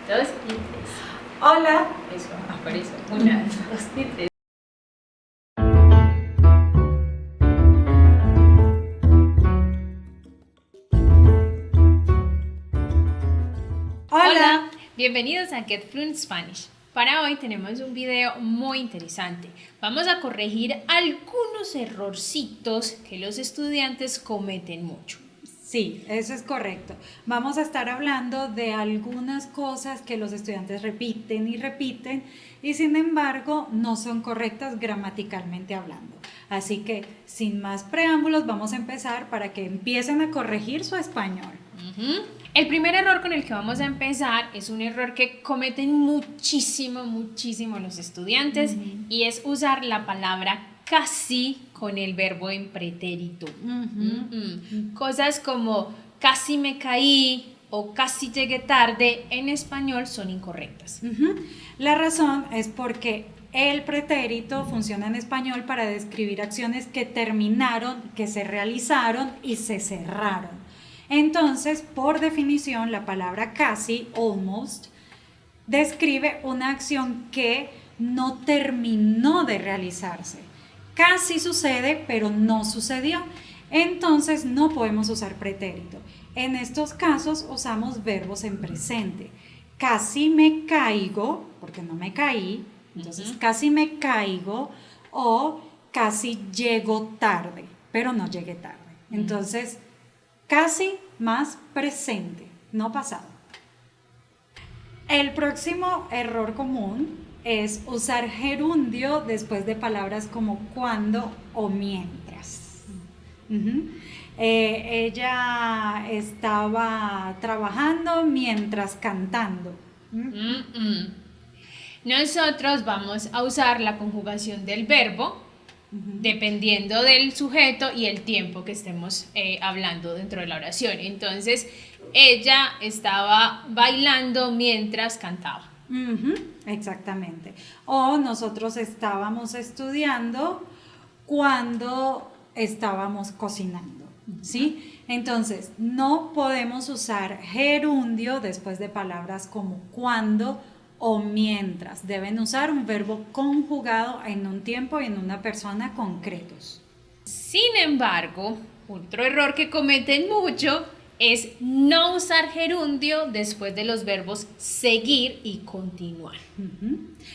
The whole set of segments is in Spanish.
Dos y tres. Hola. Eso, por eso. Una, dos y tres. Hola. Bienvenidos a Get Fluent Spanish. Para hoy tenemos un video muy interesante. Vamos a corregir algunos errorcitos que los estudiantes cometen mucho. Sí, eso es correcto. Vamos a estar hablando de algunas cosas que los estudiantes repiten y sin embargo no son correctas gramaticalmente hablando. Así que sin más preámbulos vamos a empezar para que empiecen a corregir su español. El primer error con el que vamos a empezar es un error que cometen muchísimo los estudiantes y es usar la palabra casi con el verbo en pretérito. Cosas como casi me caí o casi llegué tarde en español son incorrectas. La razón es porque el pretérito funciona en español para describir acciones que terminaron, que se realizaron y se cerraron. Entonces, por definición, la palabra casi, almost, describe una acción que no terminó de realizarse. Casi sucede, pero no sucedió. Entonces, no podemos usar pretérito. En estos casos, usamos verbos en presente. Casi me caigo, porque no me caí. Entonces, casi me caigo o casi llego tarde, pero no llegué tarde. Entonces, casi más presente, no pasado. El próximo error común es usar gerundio después de palabras como cuando o mientras. Ella estaba trabajando mientras cantando. Nosotros vamos a usar la conjugación del verbo dependiendo del sujeto y el tiempo que estemos hablando dentro de la oración. Entonces, ella estaba bailando mientras cantaba. Exactamente. O nosotros estábamos estudiando cuando estábamos cocinando, ¿sí? Entonces, no podemos usar gerundio después de palabras como cuando o mientras. Deben usar un verbo conjugado en un tiempo y en una persona concretos. Sin embargo, otro error que cometen mucho es no usar gerundio después de los verbos seguir y continuar.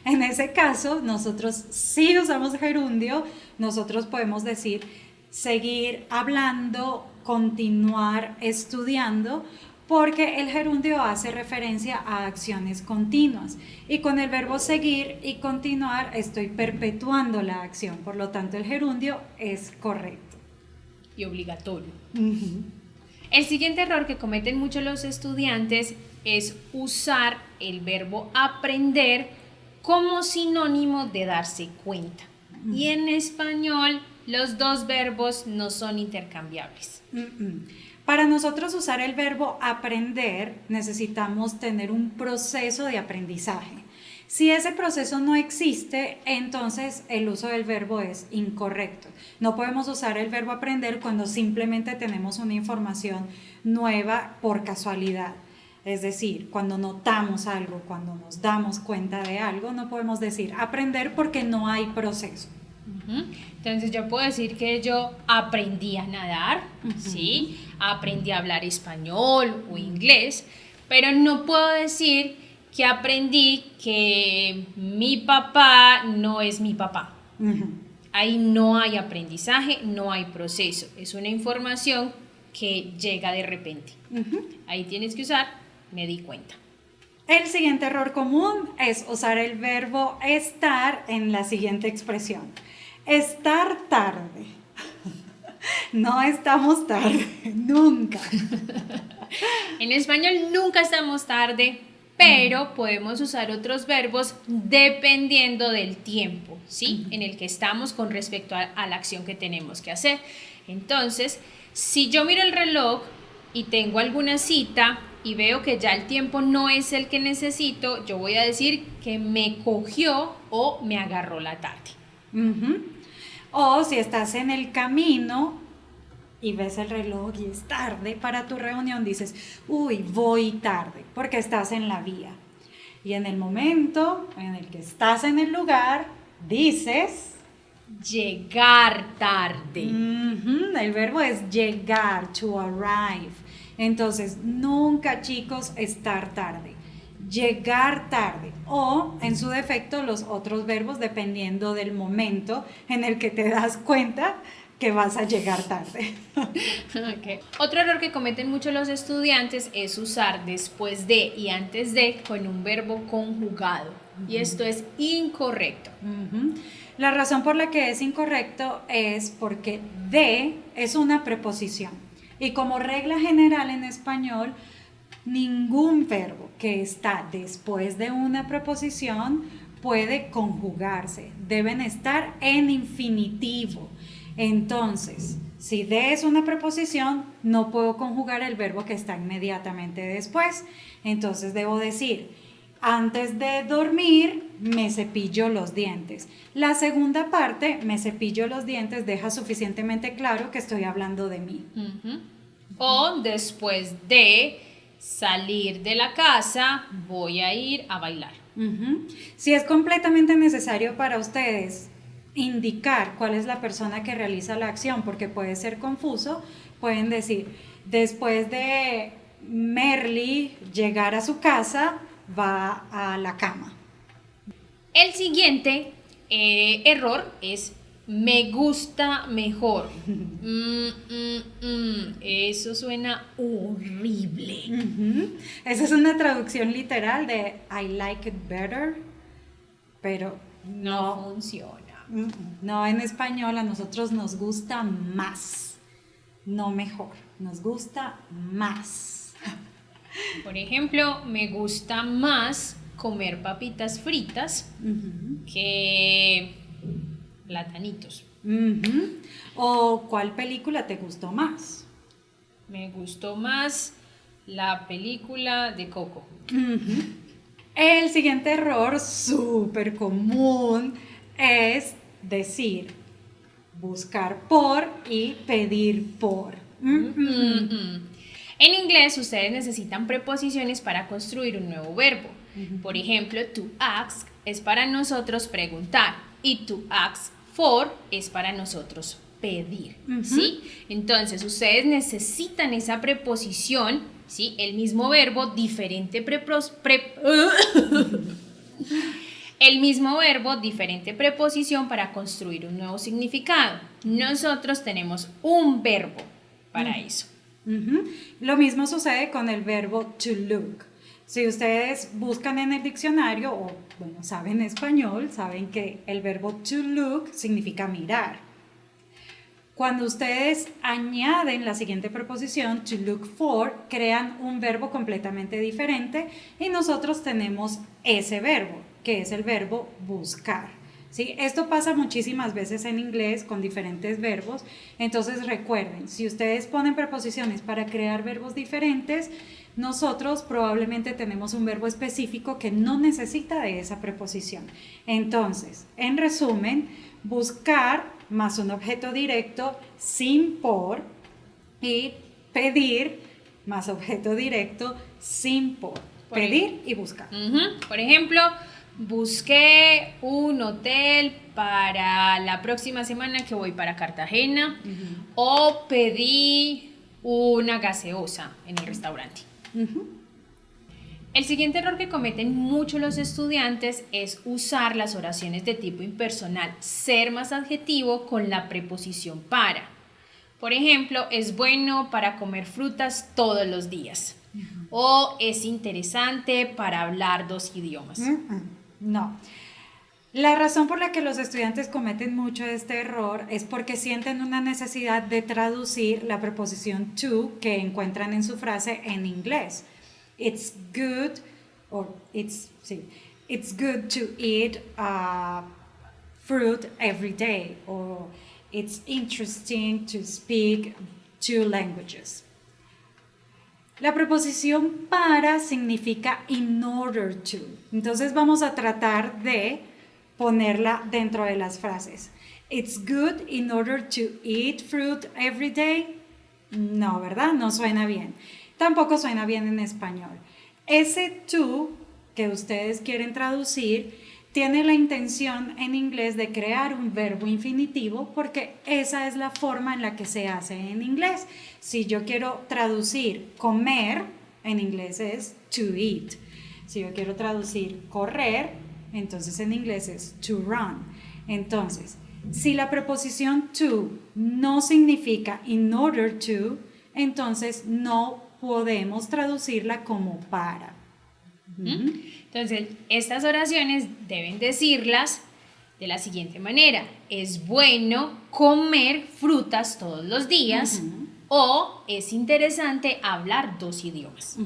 En ese caso, nosotros sí usamos gerundio. Nosotros podemos decir seguir hablando, continuar estudiando, porque el gerundio hace referencia a acciones continuas. Y con el verbo seguir y continuar estoy perpetuando la acción. Por lo tanto, el gerundio es correcto. Y obligatorio. El siguiente error que cometen mucho los estudiantes es usar el verbo aprender como sinónimo de darse cuenta. Y en español los dos verbos no son intercambiables. Para nosotros usar el verbo aprender necesitamos tener un proceso de aprendizaje. Si ese proceso no existe, entonces el uso del verbo es incorrecto. No podemos usar el verbo aprender cuando simplemente tenemos una información nueva por casualidad. Es decir, cuando notamos algo, cuando nos damos cuenta de algo, no podemos decir aprender porque no hay proceso. Entonces yo puedo decir que yo aprendí a nadar, ¿sí? Aprendí a hablar español o inglés, pero no puedo decir que aprendí que mi papá no es mi papá. Ahí no hay aprendizaje, no hay proceso, es una información que llega de repente. Ahí tienes que usar me di cuenta. El siguiente error común es usar el verbo estar en la siguiente expresión. Estar tarde. No estamos tarde, nunca. En español nunca estamos tarde, pero podemos usar otros verbos dependiendo del tiempo, ¿sí? En el que estamos con respecto a la acción que tenemos que hacer. Entonces, si yo miro el reloj y tengo alguna cita y veo que ya el tiempo no es el que necesito, yo voy a decir que me cogió o me agarró la tarde. O si estás en el camino y ves el reloj y es tarde para tu reunión, dices, uy, voy tarde, porque estás en la vía. Y en el momento en el que estás en el lugar, dices... Llegar tarde. El verbo es llegar, to arrive. Entonces, nunca, chicos, estar tarde. Llegar tarde. O, en su defecto, los otros verbos dependiendo del momento en el que te das cuenta que vas a llegar tarde. Okay. Otro error que cometen mucho los estudiantes es usar después de y antes de con un verbo conjugado. Y esto es incorrecto. La razón por la que es incorrecto es porque de es una preposición. Y como regla general en español, ningún verbo que está después de una preposición puede conjugarse. Deben estar en infinitivo. Entonces, si de es una preposición, no puedo conjugar el verbo que está inmediatamente después. Entonces debo decir, antes de dormir, me cepillo los dientes. La segunda parte, me cepillo los dientes, deja suficientemente claro que estoy hablando de mí. O después de salir de la casa, voy a ir a bailar. Si es completamente necesario para ustedes indicar cuál es la persona que realiza la acción, porque puede ser confuso, pueden decir, después de Merly llegar a su casa, va a la cama. El siguiente error es me gusta mejor. Eso suena horrible. Esa es una traducción literal de I like it better, pero no funciona. No, en español a nosotros nos gusta más, no mejor, nos gusta más. Por ejemplo, me gusta más comer papitas fritas que platanitos. ¿O cuál película te gustó más? Me gustó más la película de Coco. El siguiente error súper común es decir, buscar por y pedir por. En inglés, ustedes necesitan preposiciones para construir un nuevo verbo. Por ejemplo, to ask es para nosotros preguntar y to ask for es para nosotros pedir, ¿sí? Entonces, ustedes necesitan esa preposición, ¿sí? El mismo verbo, diferente el mismo verbo, diferente preposición para construir un nuevo significado. Nosotros tenemos un verbo para eso. Lo mismo sucede con el verbo to look. Si ustedes buscan en el diccionario o bueno, saben español, saben que el verbo to look significa mirar. Cuando ustedes añaden la siguiente preposición, to look for, crean un verbo completamente diferente y nosotros tenemos ese verbo, que es el verbo buscar. ¿Sí? Esto pasa muchísimas veces en inglés con diferentes verbos, entonces recuerden, si ustedes ponen preposiciones para crear verbos diferentes, nosotros probablemente tenemos un verbo específico que no necesita de esa preposición. Entonces, en resumen, buscar más un objeto directo sin por y pedir más objeto directo sin por. Pedir y buscar. Por ejemplo, busqué un hotel para la próxima semana que voy para Cartagena o pedí una gaseosa en el restaurante. El siguiente error que cometen mucho los estudiantes es usar las oraciones de tipo impersonal, ser más adjetivo con la preposición para. Por ejemplo, es bueno para comer frutas todos los días. O es interesante para hablar 2 idiomas. No. La razón por la que los estudiantes cometen mucho este error es porque sienten una necesidad de traducir la preposición to que encuentran en su frase en inglés. It's good, it's good to eat fruit every day, or it's interesting to speak 2 languages. La preposición para significa in order to. Entonces vamos a tratar de ponerla dentro de las frases. It's good in order to eat fruit every day. No, ¿verdad? No suena bien. Tampoco suena bien en español. Ese to que ustedes quieren traducir tiene la intención en inglés de crear un verbo infinitivo porque esa es la forma en la que se hace en inglés. Si yo quiero traducir comer, en inglés es to eat. Si yo quiero traducir correr, entonces en inglés es to run. Entonces, si la preposición to no significa in order to, entonces no podemos traducirla como para. Entonces, estas oraciones deben decirlas de la siguiente manera: es bueno comer frutas todos los días, o es interesante hablar 2 idiomas.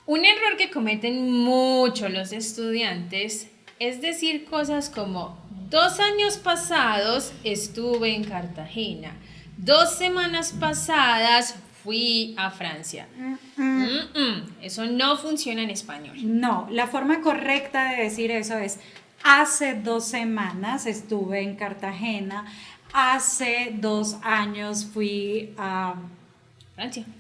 Un error que cometen mucho los estudiantes es decir cosas como 2 años pasados estuve en Cartagena, 2 semanas pasadas fui a Francia. Eso no funciona en español. No, la forma correcta de decir eso es: hace 2 semanas estuve en Cartagena, hace 2 años fui a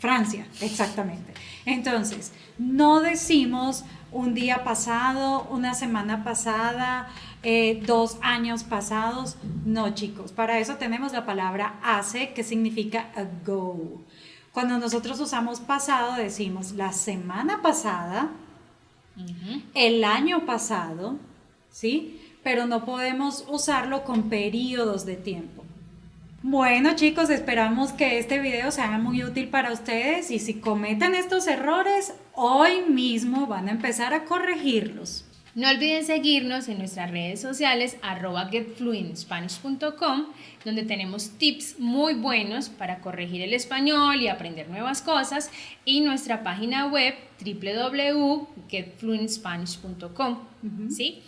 Francia, exactamente. Entonces, no decimos un día pasado, una semana pasada, 2 años pasados. No, chicos, para eso tenemos la palabra hace, que significa ago. Cuando nosotros usamos pasado, decimos la semana pasada, el año pasado, ¿sí? Pero no podemos usarlo con periodos de tiempo. Bueno, chicos, esperamos que este video sea muy útil para ustedes y si cometen estos errores, hoy mismo van a empezar a corregirlos. No olviden seguirnos en nuestras redes sociales @getfluentspanish.com, donde tenemos tips muy buenos para corregir el español y aprender nuevas cosas, y nuestra página web www.getfluentspanish.com. ¿Sí?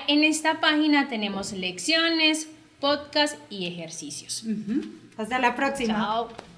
En esta página tenemos lecciones, podcast y ejercicios. Hasta la próxima. Chao.